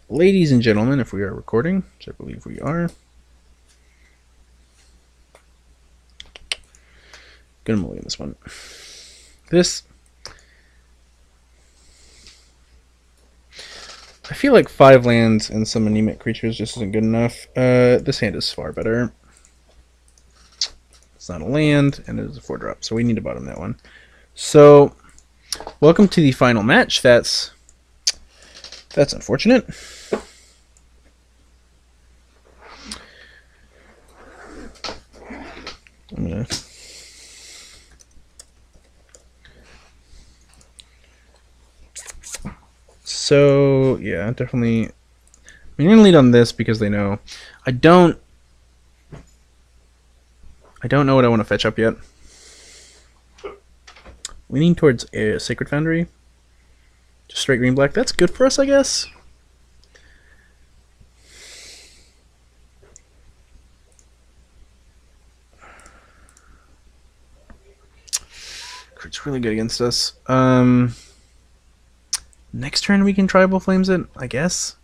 Ladies and gentlemen, if we are recording, which I believe we are, gonna look at this one. I feel like 5 lands and some anemic creatures just isn't good enough. This hand is far better. It's not a land, and it is a 4-drop, so we need to bottom that one. So, welcome to the final match. That's unfortunate. I'm gonna... So, yeah, definitely... I'm gonna lead on this because they know. I don't know what I want to fetch up yet. Leaning towards a Sacred Foundry. Just straight green-black. That's good for us, I guess. It's really good against us. Next turn we can Tribal Flames it, I guess.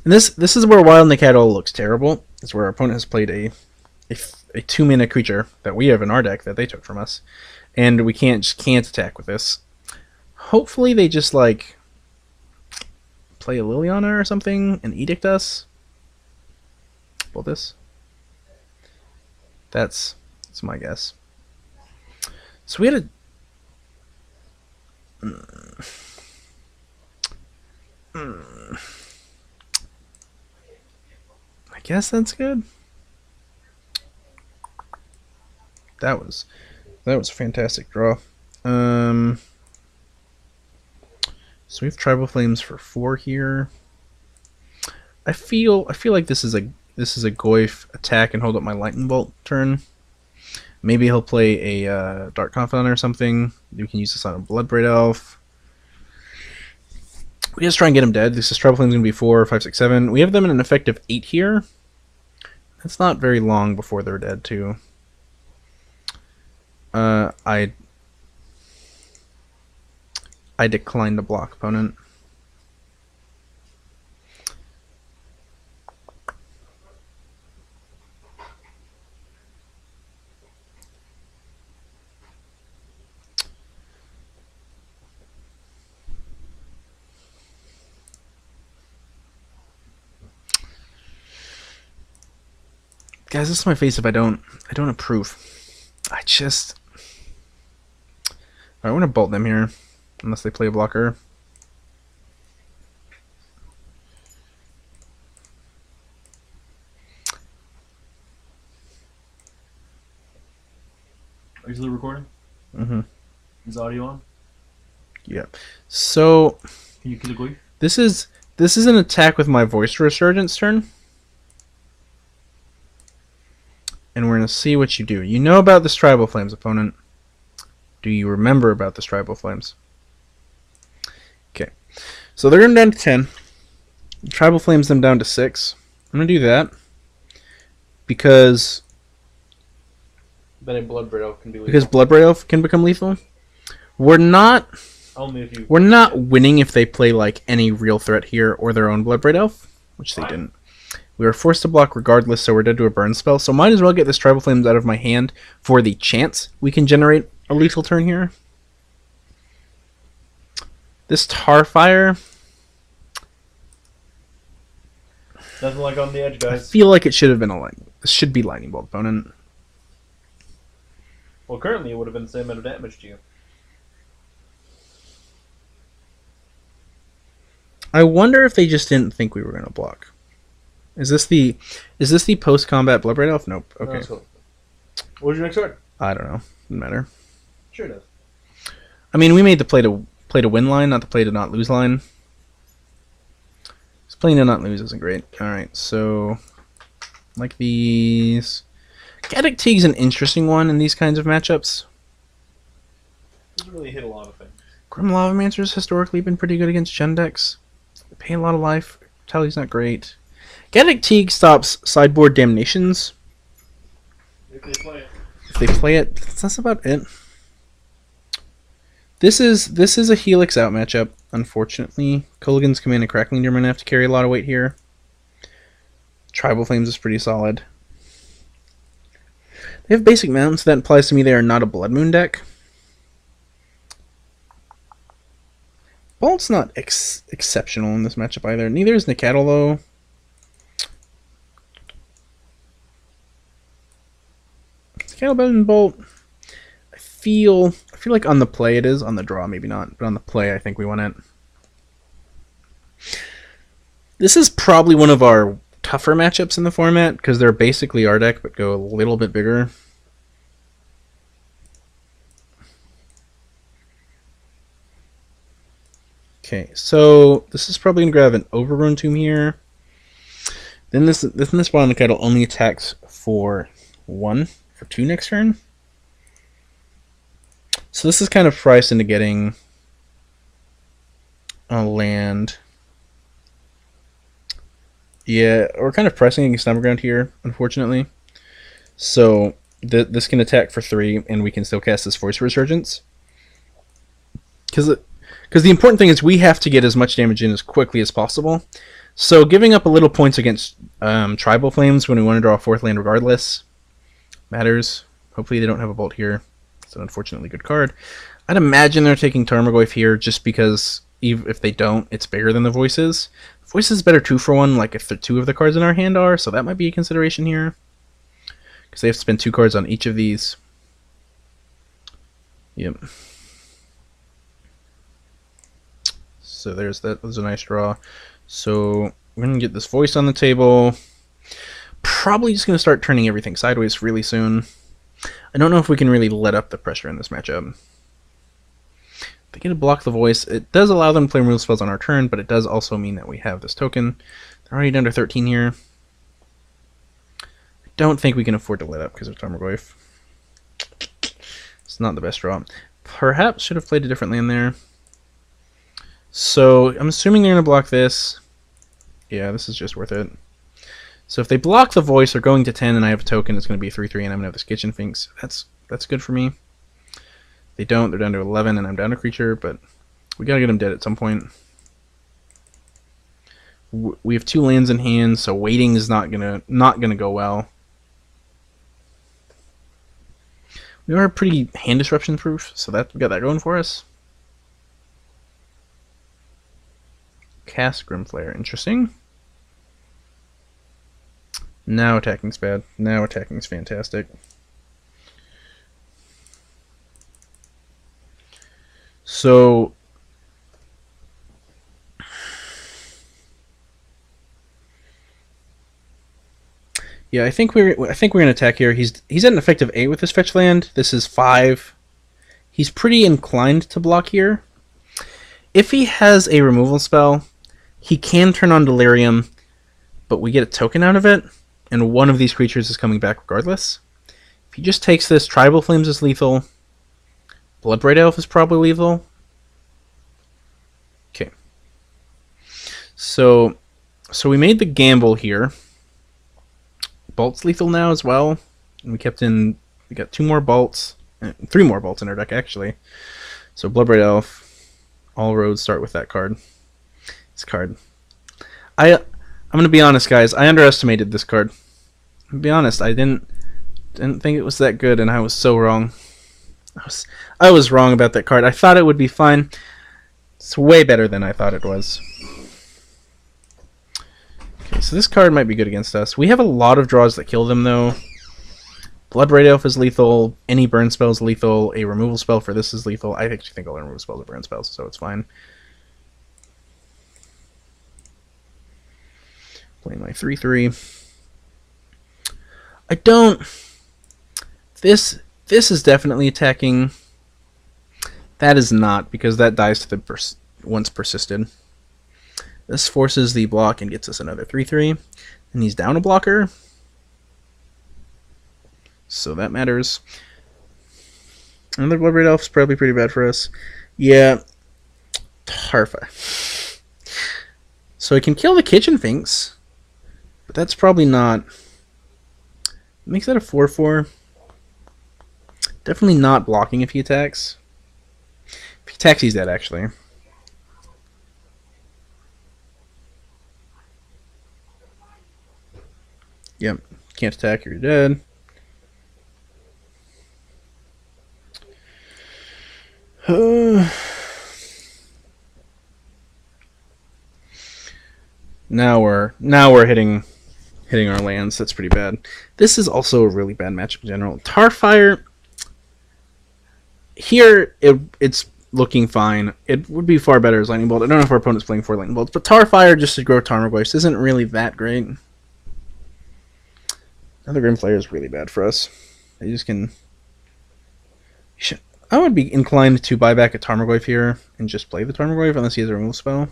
And this is where Wild Nacatl looks terrible. It's where our opponent has played a 2-mana creature that we have in our deck that they took from us, and we can't attack with this. Hopefully they just like play a Liliana or something and edict us. Well, this. That's my guess. So we had I guess that's good. That was a fantastic draw. So we have Tribal Flames for 4 here. I feel like this is a Goyf attack and hold up my Lightning Bolt turn. Maybe he'll play a Dark Confidant or something. We can use this on a Bloodbraid Elf. We just try and get him dead. This is Tribal Flames going to be 4, 5, 6, 7. We have them in an effective 8 here. It's not very long before they're dead too. I declined to block opponent. Guys, this is my face if I don't approve. Alright, I want to bolt them here. Unless they play a blocker. Are you still recording? Mm-hmm. Is audio on? Yeah. So Can you kill a Goyf? this is an attack with my Voice of Resurgance turn. And we're gonna see what you do. You know about this Tribal Flames, opponent. Do you remember about this Tribal Flames? Okay. So they're down to 10. Tribal Flames them down to 6. I'm gonna do that. Because Then a Bloodbraid Elf can be lethal. because Bloodbraid Elf can become lethal. We're not Only if you... We're not winning if they play like any real threat here or their own Bloodbraid Elf, which they didn't. We were forced to block regardless, so we're dead to a burn spell. So might as well get this Tribal Flames out of my hand for the chance we can generate a lethal turn here. This Tarfire, Nothing like on the edge, I guys. feel like it should have been this should be Lightning Bolt, opponent. Well, currently it would have been the same amount of damage to you. I wonder if they just didn't think we were gonna block. Is this the post-combat Bloodbraid Elf? Nope. No, Okay. that's cool. What was your next card? I don't know. Doesn't matter. Sure does. I mean, we made the play to win line, not the play to not lose line. This playing to not lose isn't great. Alright, so like these. Gaddock Teeg's an interesting one in these kinds of matchups. Doesn't really hit a lot of things. Grim Lavamancer's historically been pretty good against Gen decks. They pay a lot of life. Tally's not great. Gaddock Teeg stops sideboard damnations. If they play it. If they play it, that's about it. This is a Helix out matchup, unfortunately. Kolaghan's Command and Crackling Doom are going to have to carry a lot of weight here. Tribal Flames is pretty solid. They have basic mountains, so that implies to me they are not a Blood Moon deck. Bolt's not exceptional in this matchup either. Neither is Nacatl, though. Nacatl better than Bolt. I feel like on the play it is. On the draw, maybe not. But on the play, I think we won it. This is probably one of our tougher matchups in the format, because they're basically our deck, but go a little bit bigger. Okay, so this is probably going to grab an Overgrown Tomb here. Then this Wild Nacatl only attacks for 2 next turn. So this is kind of priced into getting a land. Yeah, we're kind of pressing against Stomping Ground here, unfortunately. So this can attack for 3, and we can still cast this Voice of Resurgance. Because the important thing is we have to get as much damage in as quickly as possible. So giving up a little points against Tribal Flames when we want to draw a 4th land regardless matters. Hopefully they don't have a Bolt here. It's an unfortunately good card. I'd imagine they're taking Tarmogoyf here just because if they don't, it's bigger than the Voices. Voice is better 2 for 1, like if the 2 of the cards in our hand are, so that might be a consideration here. Because they have to spend 2 cards on each of these. Yep. So there's that. That was a nice draw. So we're going to get this Voice on the table. Probably just going to start turning everything sideways really soon. I don't know if we can really let up the pressure in this matchup. They get to block the Voice. It does allow them to play removal spells on our turn, but it does also mean that we have this token. They're already down to 13 here. I don't think we can afford to let up because of Tarmogoyf. It's not the best draw. Perhaps should have played a different land there. So I'm assuming they're going to block this. Yeah, this is just worth it. So if they block the Voice, they're going to 10, and I have a token. It's going to be 3/3, and I'm going to have this Kitchen Finks. That's good for me. They don't. They're down to 11, and I'm down a creature, but we gotta get them dead at some point. We have 2 lands in hand, so waiting is not gonna go well. We are pretty hand disruption proof, so we got that going for us. Cast Grimflare, interesting. Now attacking's bad. Now attacking's fantastic. So yeah, I think we're gonna attack here. He's at an effective 8 with this fetch land. This is 5. He's pretty inclined to block here. If he has a removal spell, he can turn on Delirium, but we get a token out of it, and one of these creatures is coming back regardless. If he just takes this, Tribal Flames is lethal. Bloodbraid Elf is probably lethal. Okay. So we made the gamble here. Bolt's lethal now as well. And we got 2 more Bolts. 3 more Bolts in our deck, actually. So Bloodbraid Elf. All roads start with that card. This card. I'm going to be honest, guys. I underestimated this card. To be honest, I didn't think it was that good, and I was so wrong. I was wrong about that card. I thought it would be fine. It's way better than I thought it was. Okay, so this card might be good against us. We have a lot of draws that kill them, though. Bloodbraid Elf is lethal. Any burn spell is lethal. A removal spell for this is lethal. I actually think all the removal spells are burn spells, so it's fine. Playing my 3/3. I don't... This is definitely attacking. That is not, because that dies to the once persisted. This forces the block and gets us another 3/3. And he's down a blocker. So that matters. Another Bloodbraid Elf is probably pretty bad for us. Yeah. Tarfa. So I can kill the Kitchen Finks. But that's probably not... Makes that a 4/4. Definitely not blocking if he attacks. If he attacks, he's dead, actually. Yep. Can't attack, you're dead. Now we're hitting our lands. That's pretty bad. This is also a really bad matchup in general. Tarfire here it's looking fine. It would be far better as Lightning Bolt. I don't know if our opponent's playing 4 Lightning Bolts, but Tarfire just to grow Tarmogoyfs isn't really that great. Another Grim Flare is really bad for us. They just can... I would be inclined to buy back a Tarmogoyf here and just play the Tarmogoyf unless he has a removal spell.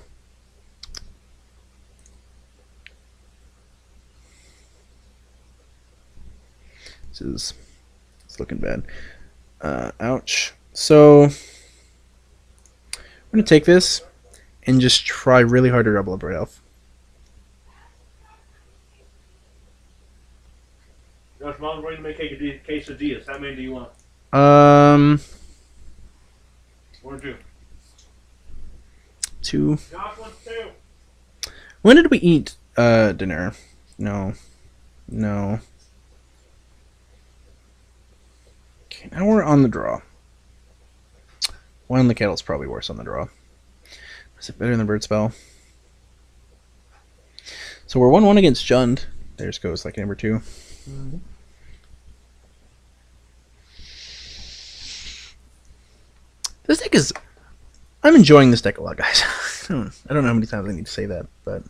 It's looking bad. Ouch. So I'm going to take this and just try really hard to draw Bloodbraid Elf. Josh, Mom's ready to make a quesadillas. How many do you want? 1 or 2? 2. Josh wants 2. When did we eat dinner? No. Okay, now we're on the draw. Wild Nacatl's probably worse on the draw. Is it better than Bird Spell? So we're 1-1 against Jund. There's goes like number 2. Mm-hmm. This deck is... I'm enjoying this deck a lot, guys. I don't know how many times I need to say that, but...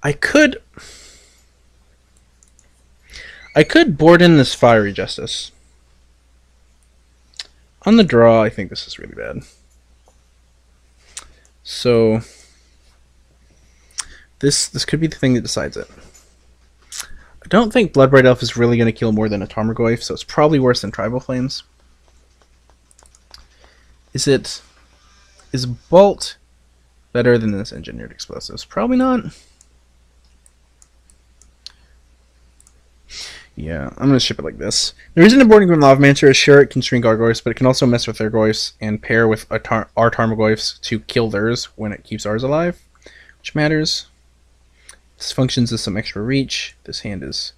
I could board in this Fiery Justice. On the draw, I think this is really bad. So this could be the thing that decides it. I don't think Bloodbraid Elf is really going to kill more than a Tarmogoyf, so it's probably worse than Tribal Flames. Is Bolt better than this Engineered Explosives? Probably not. Yeah, I'm going to ship it like this. The reason I'm boarding Grim Lavamancer is sure it can shrink Gargoyfs, but it can also mess with their Goyfs and pair with our Tarmogoyfs to kill theirs when it keeps ours alive, which matters. This functions as some extra reach. This hand is...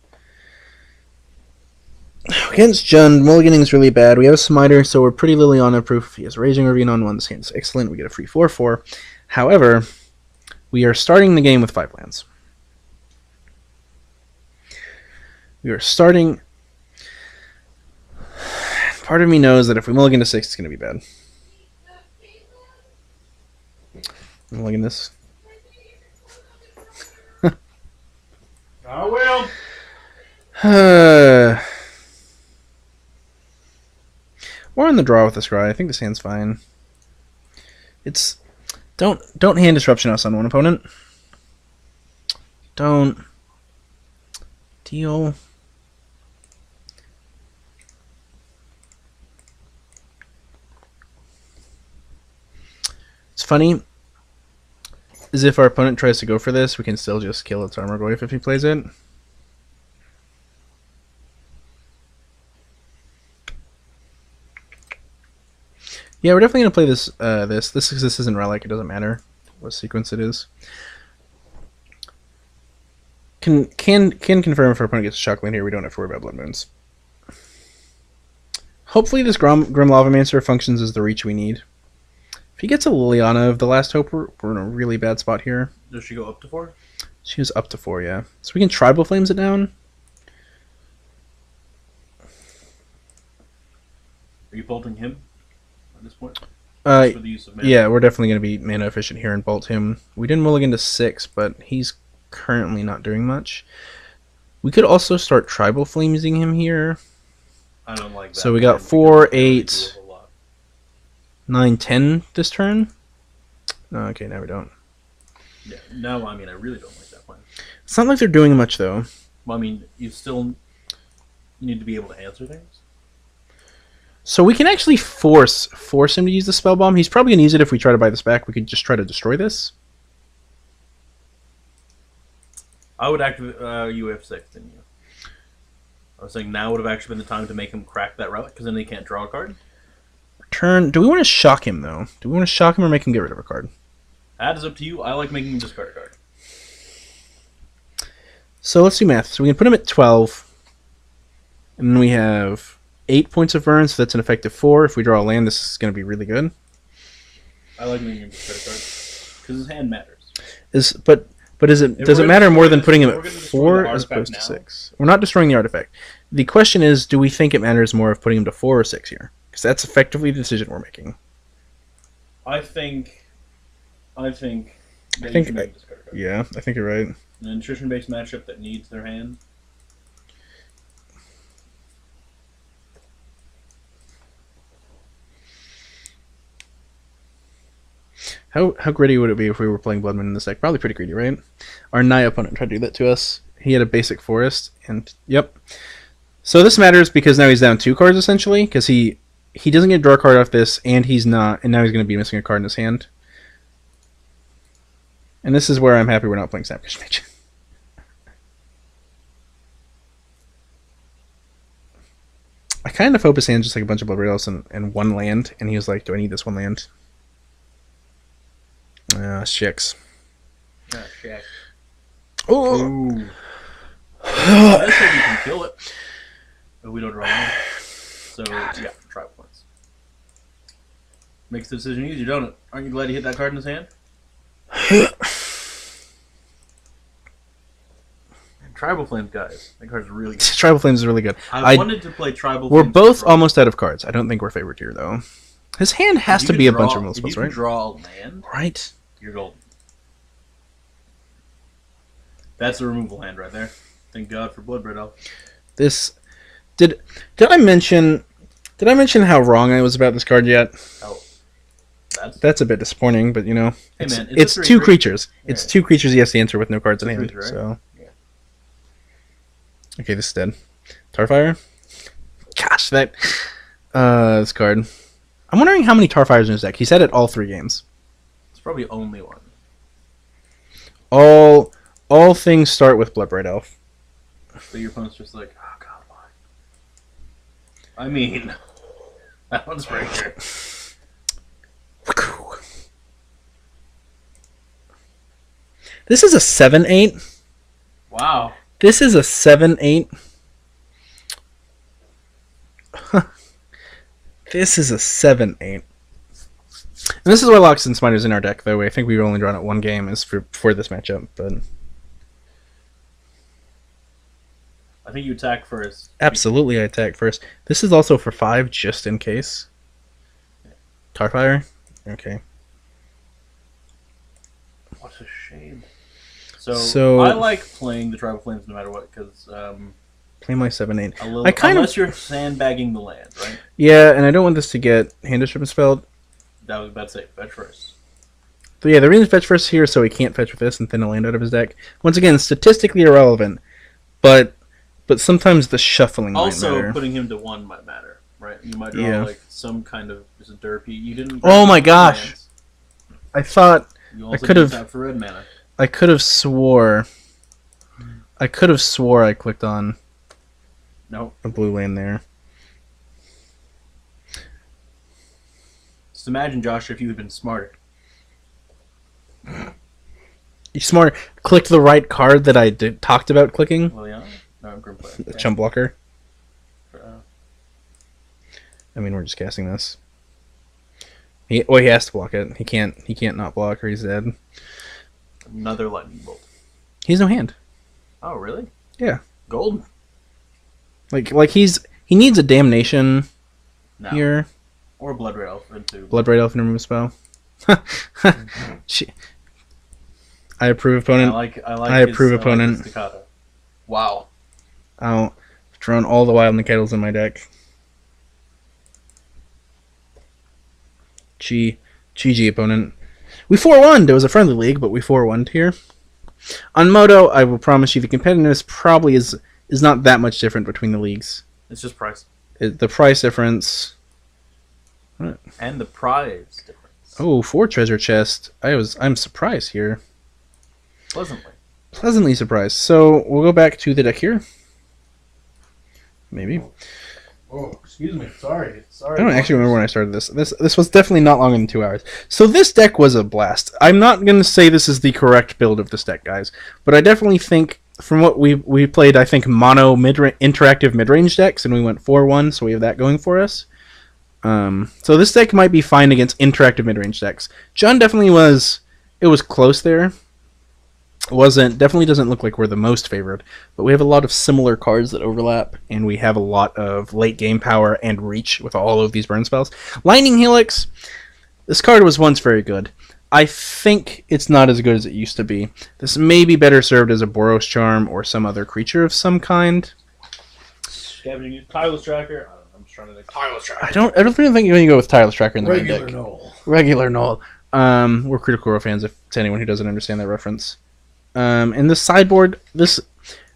Against Jund, mulliganing is really bad. We have a Smiter, so we're pretty Liliana proof. He has Raging Ravine on 1. This hand is excellent. We get a free 4/4. However, we are starting the game with 5 lands. We are starting... Part of me knows that if we mulligan to 6, it's going to be bad. Mulligan this. I will. We're on the draw with this guy. I think this hand's fine. It's... Don't hand Disruption us on one opponent. Don't... Deal... It's funny, is if our opponent tries to go for this, we can still just kill its Tarmogoyf if he plays it. Yeah, we're definitely gonna play this. This isn't Relic. It doesn't matter what sequence it is. Can confirm if our opponent gets a shock lane here. We don't have to worry about Blood Moons. Hopefully, this Grim Lavamancer functions as the reach we need. If he gets a Liliana of the Last Hope, we're in a really bad spot here. Does she go up to 4? She goes up to 4, yeah. So we can Tribal Flames it down. Are you bolting him at this point? For the use of mana? Yeah, we're definitely going to be mana efficient here and bolt him. We didn't mulligan to 6, but he's currently not doing much. We could also start Tribal Flamesing him here. I don't like that. So we got 4, 8... 9, 10 this turn? No, okay, now we don't. Yeah, no, I mean, I really don't like that plan. It's not like they're doing much, though. Well, I mean, you still need to be able to answer things. So we can actually force him to use the spell bomb. He's probably gonna use it if we try to buy this back. We could just try to destroy this. I would activate. You have 6, didn't you? I was saying now would have actually been the time to make him crack that relic, because then he can't draw a card. Turn. Do we want to shock him though? Do we want to shock him or make him get rid of a card? That is up to you. I like making him discard a card. So let's do math. So we can put him at 12, and then we have 8 points of burn. So that's an effective 4. If we draw a land, this is going to be really good. I like making him discard a card because his hand matters. But does it matter more than putting him at 4 as opposed to 6? We're not destroying the artifact. The question is, do we think it matters more of putting him to 4 or 6 here? Because that's effectively the decision we're making. I think you should make him discard a card. Yeah, I think you're right. An attrition-based matchup that needs their hand. How gritty would it be if we were playing Bloodman in this deck? Probably pretty greedy, right? Our Nigh opponent tried to do that to us. He had a basic forest, and yep. So this matters because now he's down 2 cards essentially, because he doesn't get to draw a card off this, and he's not, and now he's going to be missing a card in his hand. And this is where I'm happy we're not playing Snapcaster Mage. I kind of hope his hand's just like a bunch of Bloodbraid Elves and 1 land, and he was like, do I need this 1 land? Shicks. Shit. Oh! I said we can kill it, but we don't draw land. So, yeah, tribal points. Makes the decision easier, don't it? Aren't you glad he hit that card in his hand? Tribal Flames, guys. That card's really good. Tribal Flames is really good. I wanted to play Tribal We're Flames. We're both almost out of cards. I don't think we're favored here, though. His hand has to be a bunch of removal spells, right? If you draw a land, right? You're golden. That's a removal hand right there. Thank God for Bloodbraid Elf. This did I mention how wrong I was about this card yet? Oh, that's a bit disappointing, but you know, hey man, it's 2 creatures. Yeah. It's 2 creatures he has to answer with no cards in hand. Right? So yeah. Okay, this is dead. Tarfire. Gosh, this card. I'm wondering how many Tarfires in his deck. He's had it all 3 games. It's probably only 1. All things start with Bloodbraid Elf. So your opponent's just like, oh god, why? I mean, that one's right here. This is a 7/8. Wow. This is a 7/8. This is a 7/8. And this is why Loxodon Smiter is in our deck, though. I think we've only drawn it 1 game is for this matchup, but I think you attack first. Absolutely, I attack first. This is also for 5, just in case. Tarfire? Okay. What a shame. So I like playing the Tribal Flames no matter what, because play my 7/8. Unless you're sandbagging the land, right? Yeah, and I don't want this to get hand disruption spelled. That was about to say fetch first. So yeah, the reason fetch first here is so he can't fetch with this and thin a land out of his deck. Once again, statistically irrelevant, but sometimes the shuffling might matter. Also, putting him to 1 might matter, right? You might draw like some kind of derpy. You didn't. Oh my gosh! Lands. I thought I could have. For red mana. I could have swore I clicked on a blue land there. Just imagine, Josh, if you had been smarter. You smarter. Clicked the right card that I talked about clicking. Well, yeah. No, I'm Grim Player. The chump blocker. I mean, we're just casting this. He has to block it. He can't not block or he's dead. Another lightning bolt. He has no hand. Oh, really? Yeah. Golden. Like he needs a damnation here. Or Bloodbraid Elf into Bloodbraid Elf and remove spell. I approve, opponent. I approve, opponent. Staccato. Wow. I've drawn all the Wild Nacatls in my deck. GG, opponent. We 4-1'd. It was a friendly league, but we 4-1'd here. On Moto, I will promise you the competitiveness probably is not that much different between the leagues. It's just price. The price difference. What? And the prize difference. Oh, 4 treasure chest. I'm surprised here. Pleasantly surprised. So we'll go back to the deck here. Maybe. Oh, excuse me. Sorry. I don't actually remember when I started this. This was definitely not longer than 2 hours. So this deck was a blast. I'm not going to say this is the correct build of this deck, guys, but I definitely think from what we played, I think mono interactive mid-range decks, and we went 4-1, so we have that going for us. So this deck might be fine against interactive mid-range decks. John definitely was. It was close there. Definitely doesn't look like we're the most favored, but we have a lot of similar cards that overlap, and we have a lot of late game power and reach with all of these burn spells. Lightning Helix, this card was once very good. I think it's not as good as it used to be. This may be better served as a Boros Charm or some other creature of some kind. Scavenging Ooze, Tireless Tracker. I'm just trying to think. Tireless Tracker. I don't really think you're going to go with Tireless Tracker in the main deck. Regular Null. We're Critical Role fans, to anyone who doesn't understand that reference. In the sideboard,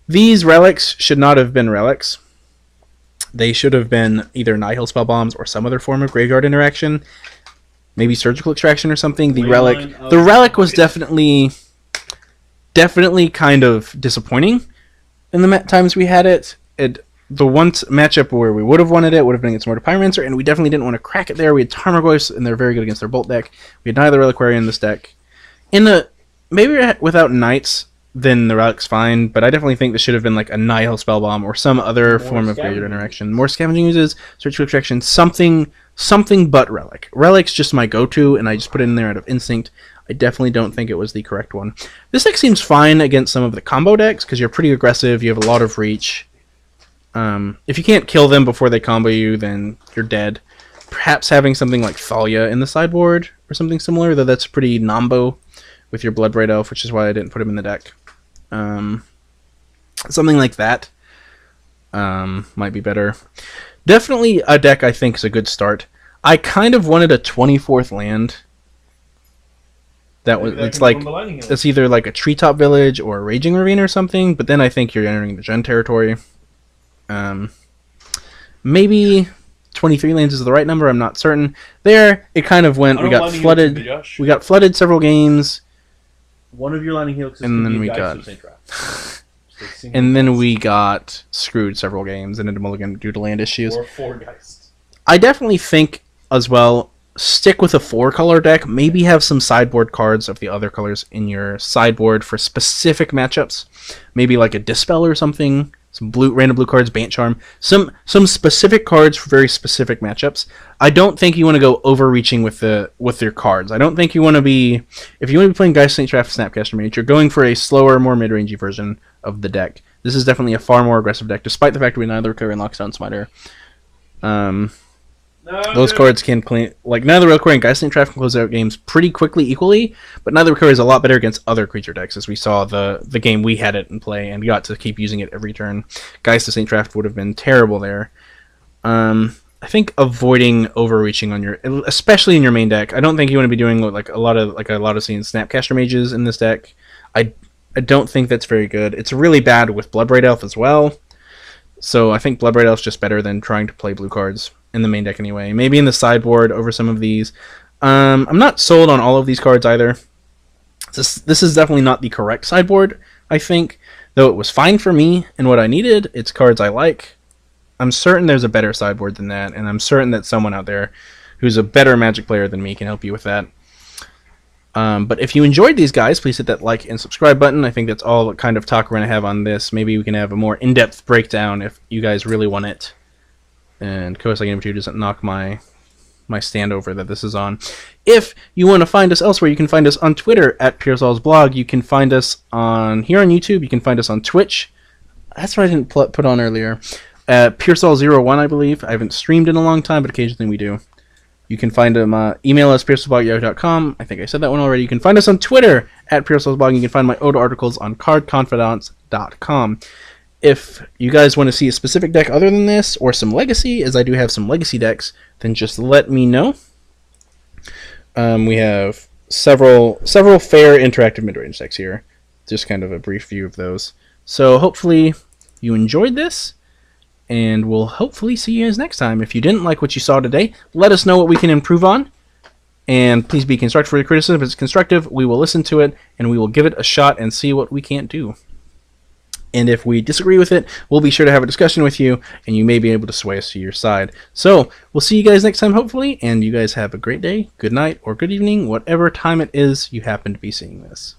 these relics should not have been relics. They should have been either Nihil Spell Bombs or some other form of graveyard interaction. Maybe Surgical Extraction or something. The relic was definitely kind of disappointing in the times we had it. The one matchup where we would have wanted it would have been against Mortar Pyromancer, and we definitely didn't want to crack it there. We had Tarmogoyfs, and they're very good against their Bolt deck. We had neither Reliquary in this deck. Maybe without Knights, then the Relic's fine, but I definitely think this should have been like a Nihil Spellbomb or some other form of graveyard interaction. More Scavenging Oozes, Surgical Extraction, something but Relic. Relic's just my go-to, and I just put it in there out of instinct. I definitely don't think it was the correct one. This deck seems fine against some of the combo decks, because you're pretty aggressive, you have a lot of reach. If you can't kill them before they combo you, then you're dead. Perhaps having something like Thalia in the sideboard, or something similar, though that's pretty nombo with your Bloodbraid Elf, which is why I didn't put him in the deck. Something like that might be better. Definitely a deck I think is a good start. I kind of wanted a 24th land. It's either like a Treetop Village or a Raging Ravine or something, but then I think you're entering the Gen territory. Maybe 23 lands is the right number, I'm not certain. There, it kind of went. We got flooded. We got flooded several games. One of your Lightning Helixes, and then we got screwed several games and ended mulligan due to land issues. Or 4 Geists. I definitely think as well, stick with a 4-color deck. Maybe have some sideboard cards of the other colors in your sideboard for specific matchups. Maybe like a Dispel or something. Some random blue cards, Bant Charm, some specific cards for very specific matchups. I don't think you want to go overreaching with your cards. I don't think you want to be, if you want to be playing Geist Saint Draft Snapcaster Mage, you're going for a slower, more mid-rangey version of the deck. This is definitely a far more aggressive deck, despite the fact that we neither Reliquary and Loxodon Smiter. Those cards can clean, like neither Reliquary and Geist Saint Draft can close out games pretty quickly equally, but neither Reliquary is a lot better against other creature decks, as we saw the game we had it in play and got to keep using it every turn. Geist of Saint Draft would have been terrible there. I think avoiding overreaching on especially in your main deck. I don't think you want to be doing like a lot of seeing Snapcaster Mages in this deck. I don't think that's very good. It's really bad with Bloodbraid Elf as well. So I think Bloodbraid Elf's just better than trying to play blue cards in the main deck anyway. Maybe in the sideboard over some of these. I'm not sold on all of these cards either. This is definitely not the correct sideboard, I think. Though it was fine for me and what I needed, it's cards I like. I'm certain there's a better sideboard than that, and I'm certain that someone out there who's a better Magic player than me can help you with that. But if you enjoyed these guys, please hit that like and subscribe button. I think that's all the kind of talk we're going to have on this. Maybe we can have a more in-depth breakdown if you guys really want it. And Quasali Number 2 doesn't knock my stand over that this is on. If you want to find us elsewhere, you can find us on Twitter at Pearsall's blog. You can find us here on YouTube. You can find us on Twitch. That's what I didn't put on earlier. Pearsall01, I believe. I haven't streamed in a long time, but occasionally we do. You can find them, email us, pearsallsblog@yahoo.com. I think I said that one already. You can find us on Twitter at pearsallsblog. You can find my old articles on cardconfidants.com. If you guys want to see a specific deck other than this, or some Legacy, as I do have some Legacy decks, then just let me know. We have several fair interactive mid-range decks here. Just kind of a brief view of those. So hopefully you enjoyed this, and we'll hopefully see you guys next time. If you didn't like what you saw today, let us know what we can improve on. And please be constructive for your criticism. If it's constructive, we will listen to it, and we will give it a shot and see what we can't do. And if we disagree with it, we'll be sure to have a discussion with you, and you may be able to sway us to your side. So, we'll see you guys next time, hopefully, and you guys have a great day, good night, or good evening, whatever time it is you happen to be seeing this.